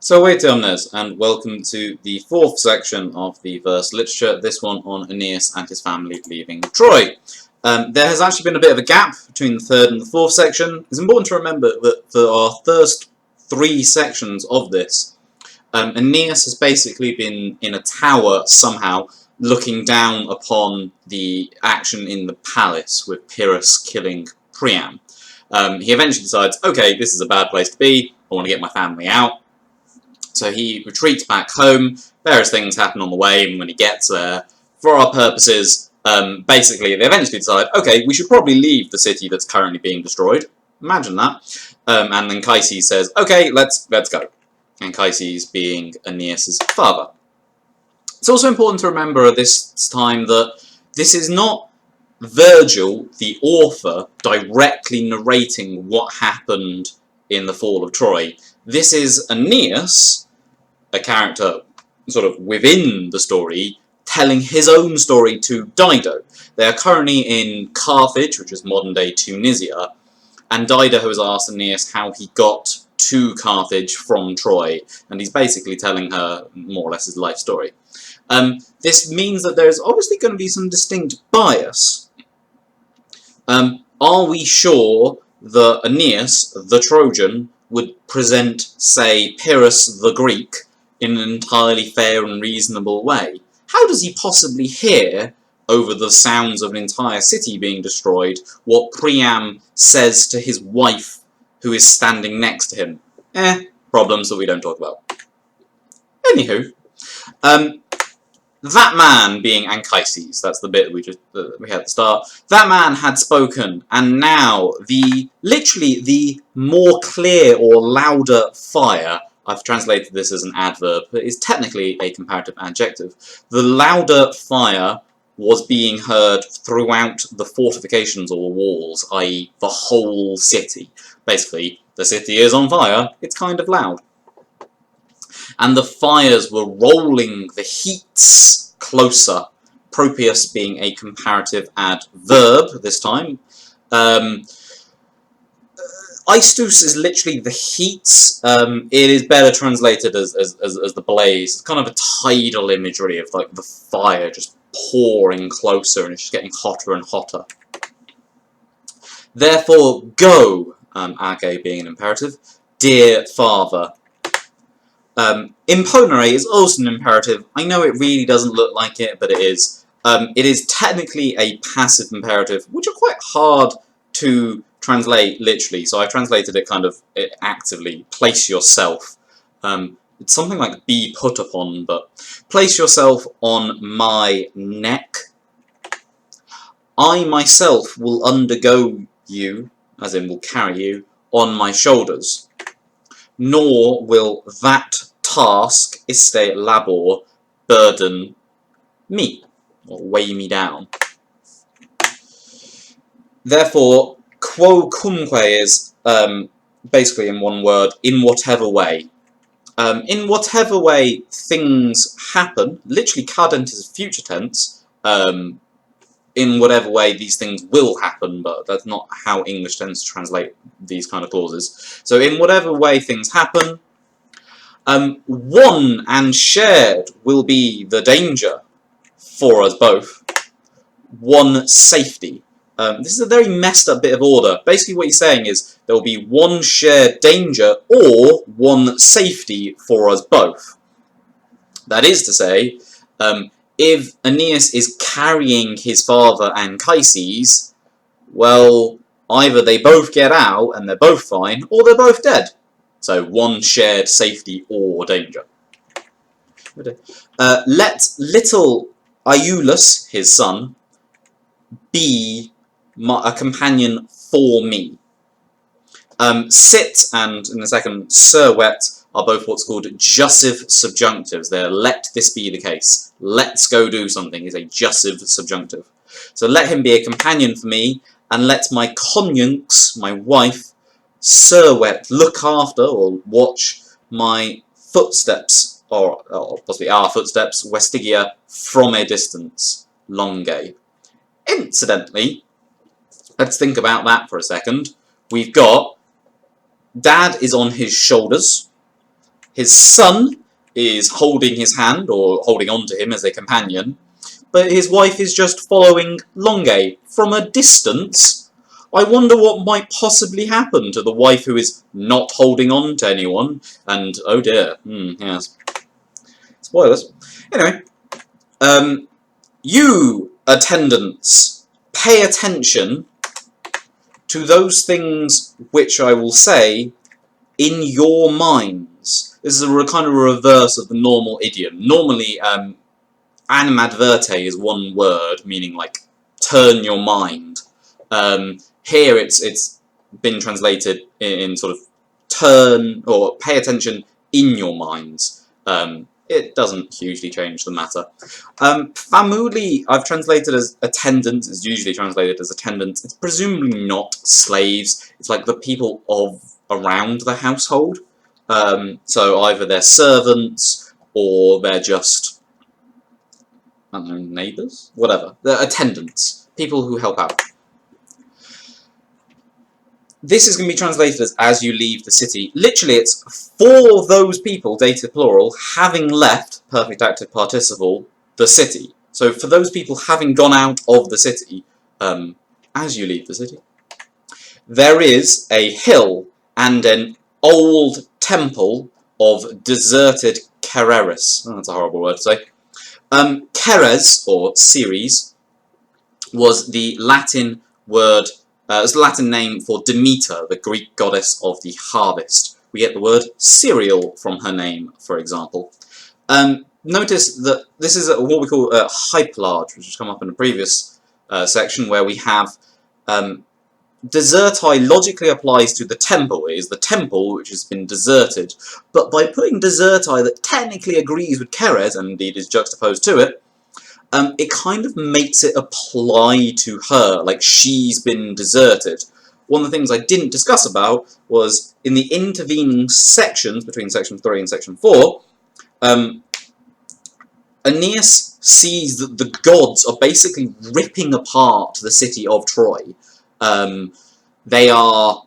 So wait Aeneas, and welcome to the fourth section of the verse literature, this one on Aeneas and his family leaving Troy. There has actually been a bit of a gap between the third and the fourth section. It's important to remember that for our first three sections of this, Aeneas has basically been in a tower somehow, looking down upon the action in the palace with Pyrrhus killing Priam. He eventually decides, okay, this is a bad place to be, I want to get my family out. So he retreats back home, various things happen on the way, and when he gets there, for our purposes, basically they eventually decide, okay, we should probably leave the city that's currently being destroyed. Imagine that. And then Anchises says, okay, let's go. Anchises being Aeneas' father. It's also important to remember at this time that this is not Virgil, the author, directly narrating what happened in the fall of Troy. This is Aeneas, a character sort of within the story, telling his own story to Dido. They are currently in Carthage, which is modern-day Tunisia, and Dido has asked Aeneas how he got to Carthage from Troy, and he's basically telling her more or less his life story. This means that there's obviously going to be some distinct bias. Are we sure that Aeneas, the Trojan, would present, say, Pyrrhus, the Greek, in an entirely fair and reasonable way? How does he possibly hear, over the sounds of an entire city being destroyed, what Priam says to his wife, who is standing next to him? Problems that we don't talk about. Anywho, that man being Anchises, that's the bit we had at the start, that man had spoken, and now literally the more clear or louder fire, I've translated this as an adverb, but it's technically a comparative adjective, the louder fire was being heard throughout the fortifications or walls, i.e. the whole city. Basically, the city is on fire, it's kind of loud. And the fires were rolling the heats closer, propius being a comparative adverb this time. Aistus is literally the heats. It is better translated as the blaze. It's kind of a tidal imagery of like the fire just pouring closer and it's just getting hotter and hotter. Therefore, go, age being an imperative, dear father. Imponere is also an imperative. I know it really doesn't look like it, but it is. It is technically a passive imperative, which are quite hard to translate literally, so I've translated it kind of actively. Place yourself. It's something like be put upon, but place yourself on my neck. I myself will undergo you, as in will carry you, on my shoulders. Nor will that task, iste labor, burden me, or weigh me down. Therefore, quo cumque is, basically in one word, in whatever way. In whatever way things happen, literally cadent is future tense, in whatever way these things will happen, but that's not how English tends to translate these kind of clauses. So in whatever way things happen, one and shared will be the danger for us both. One safety. This is a very messed up bit of order. Basically what he's saying is there will be one shared danger or one safety for us both. That is to say, if Aeneas is carrying his father Anchises, well, either they both get out and they're both fine, or they're both dead. So one shared safety or danger. Let little Iulus, his son, be a companion for me. Sit and, in a second, surwet are both what's called jussive subjunctives. They're let this be the case. Let's go do something is a jussive subjunctive. So let him be a companion for me, and let my conjunx, my wife, surwet, look after or watch my footsteps, or possibly our footsteps, vestigia, from a distance, longe. Incidentally, let's think about that for a second. We've got Dad is on his shoulders. His son is holding his hand, or holding on to him as a companion, but his wife is just following Longue from a distance. I wonder what might possibly happen to the wife who is not holding on to anyone, and oh dear, yes. Spoilers. Anyway, you, attendants, pay attention to those things which I will say in your minds. This is a kind of a reverse of the normal idiom. Normally, animadverte is one word, meaning like turn your mind. Here it's been translated in sort of turn or pay attention in your minds. It doesn't hugely change the matter. Famuli, I've translated as attendants, is usually translated as attendants. It's presumably not slaves. It's like the people of around the household. So either they're servants or they're just, I don't know, neighbours? Whatever. They're attendants. People who help out. This is going to be translated as you leave the city. Literally, it's for those people, dative plural, having left, perfect active participle, the city. So for those people having gone out of the city, as you leave the city, there is a hill and an old temple of deserted Cereris. Oh, that's a horrible word to say. Ceres, or Ceres, was the Latin word. It's the Latin name for Demeter, the Greek goddess of the harvest. We get the word cereal from her name, for example. Notice that this is what we call a hyperlarge, which has come up in a previous section, where we have deserti logically applies to the temple. It is the temple which has been deserted, but by putting deserti that technically agrees with Ceres, and indeed is juxtaposed to it, it kind of makes it apply to her, like she's been deserted. One of the things I didn't discuss about was in the intervening sections between section 3 and section 4, Aeneas sees that the gods are basically ripping apart the city of Troy. They are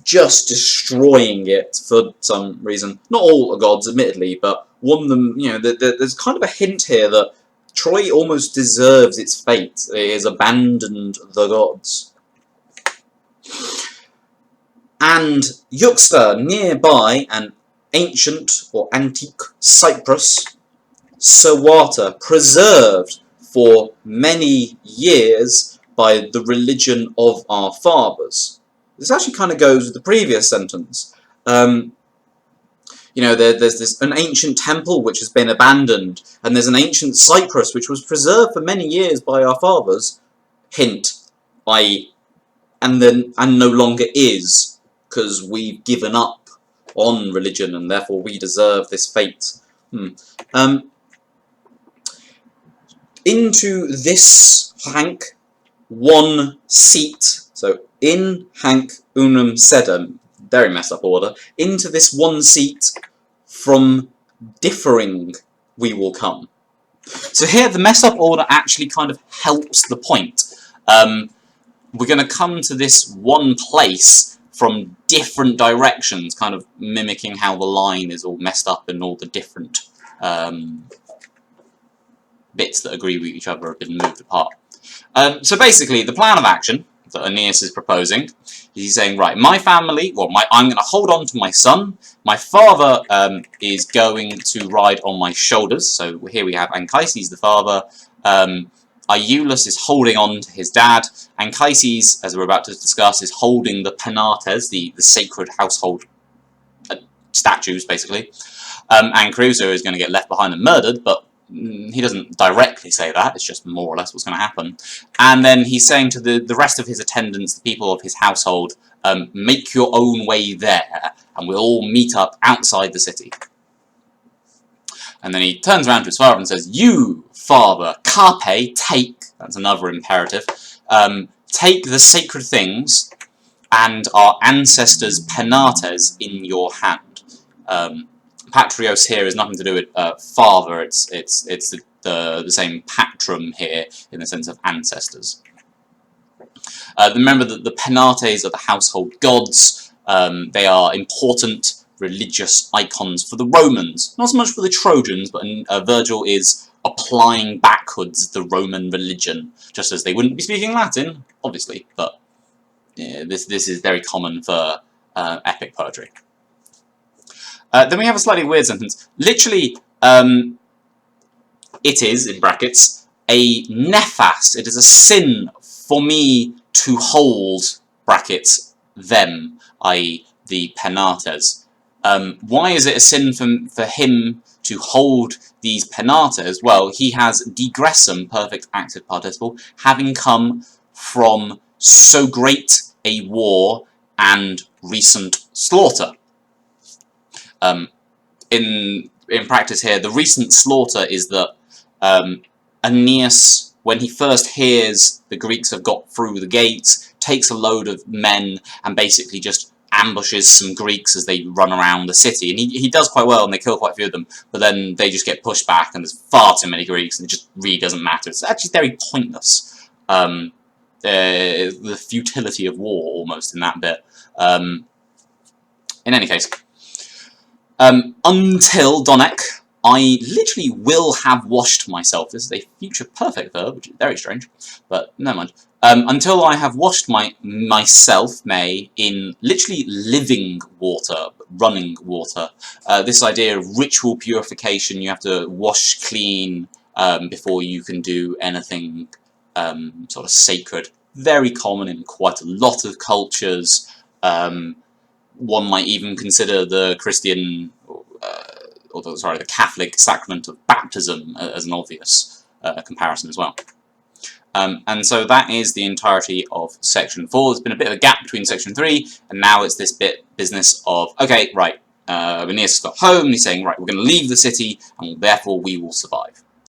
just destroying it for some reason. Not all the gods, admittedly, but one of them, you know, there's kind of a hint here that Troy almost deserves its fate. It has abandoned the gods. And Yuxta, nearby an ancient or antique Cyprus, Sawata, preserved for many years by the religion of our fathers. This actually kind of goes with the previous sentence. You know, there's an ancient temple which has been abandoned, and there's an ancient Cyprus which was preserved for many years by our fathers. Hint, i.e., and no longer is, because we've given up on religion, and therefore we deserve this fate. Into this hanc one seat, so in hanc unum sedem, very messed up order, into this one seat from differing we will come. So here the messed up order actually kind of helps the point. We're going to come to this one place from different directions, kind of mimicking how the line is all messed up and all the different bits that agree with each other have been moved apart. So basically, the plan of action that Aeneas is proposing, he's saying, right, my family, well, I'm going to hold on to my son, my father is going to ride on my shoulders, so here we have Anchises, the father, Iulus is holding on to his dad, Anchises, as we're about to discuss, is holding the Penates, the sacred household statues, basically, and Crusoe is going to get left behind and murdered, but he doesn't directly say that, it's just more or less what's going to happen. And then he's saying to the rest of his attendants, the people of his household, make your own way there, and we'll all meet up outside the city. And then he turns around to his father and says, you, father, carpe, take, that's another imperative, take the sacred things and our ancestors' penates in your hand. Patrios here has nothing to do with father, it's the same patrum here in the sense of ancestors. Remember that the penates are the household gods, they are important, religious icons for the Romans. Not so much for the Trojans, but Virgil is applying backwards the Roman religion, just as they wouldn't be speaking Latin, obviously, but yeah, this is very common for epic poetry. Then we have a slightly weird sentence. Literally, it is, in brackets, a nefas. It is a sin for me to hold, brackets, them, i.e. the penates. Why is it a sin for him to hold these penates? Well, he has digressum, perfect active participle, having come from so great a war and recent slaughter. In practice here, the recent slaughter is that Aeneas, when he first hears the Greeks have got through the gates, takes a load of men and basically just ambushes some Greeks as they run around the city. And he does quite well, and they kill quite a few of them, but then they just get pushed back, and there's far too many Greeks, and it just really doesn't matter. It's actually very pointless. The futility of war, almost, in that bit. In any case, until Donek, I literally will have washed myself. This is a future perfect verb, which is very strange, but never mind. Until I have washed myself, in literally living water, running water. This idea of ritual purification, you have to wash clean before you can do anything sort of sacred. Very common in quite a lot of cultures. One might even consider the Christian, the Catholic sacrament of baptism as an obvious comparison as well. And so that is the entirety of section 4. There's been a bit of a gap between section 3, and now it's this business of, okay, right, Aeneas has got home, and he's saying, right, we're going to leave the city, and therefore we will survive.